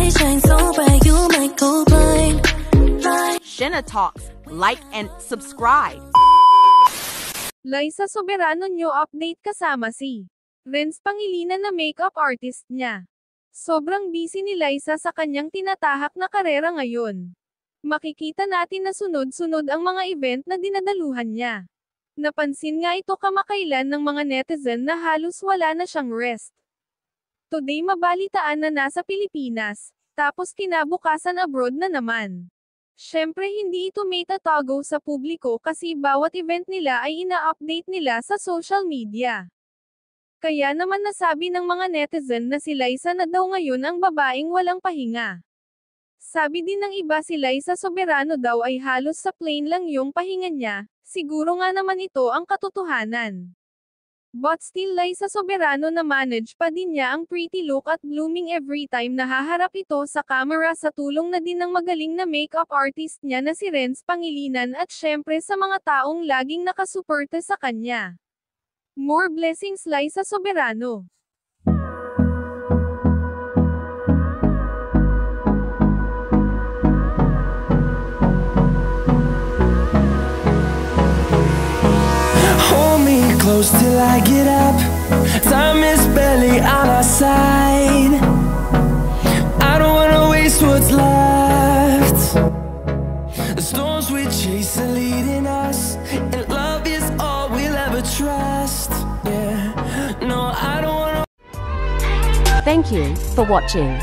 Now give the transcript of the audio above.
light shine so bright, you might go blind. Shenna Talks, like and subscribe. Liza Soberano new update kasama si Renz Pangilinan na makeup artist niya. Sobrang busy ni Liza sa kanyang tinatahak na karera ngayon. Makikita natin na sunod-sunod ang mga event na dinadaluhan niya. Napansin nga ito kamakailan ng mga netizen na halos wala na siyang rest. Today mabalitaan na nasa Pilipinas, tapos kinabukasan abroad na naman. Syempre hindi ito may tatago sa publiko kasi bawat event nila ay ina-update nila sa social media. Kaya naman nasabi ng mga netizen na si Liza na daw ngayon ang babaeng walang pahinga. Sabi din ng iba si Liza Soberano daw ay halos sa plane lang yung pahinga niya, siguro nga naman ito ang katotohanan. But still Liza Soberano na manage pa din niya ang pretty look at blooming every time na haharap ito sa camera sa tulong na din ng magaling na makeup artist niya na si Renz Pangilinan at syempre sa mga taong laging nakasuporta sa kanya. More blessings Liza Soberano. Close till I get up. Time is barely on our side. I don't wanna waste what's left. The storms we chase are leading us, and love is all we'll ever trust. Yeah, no, I don't wanna. Thank you for watching.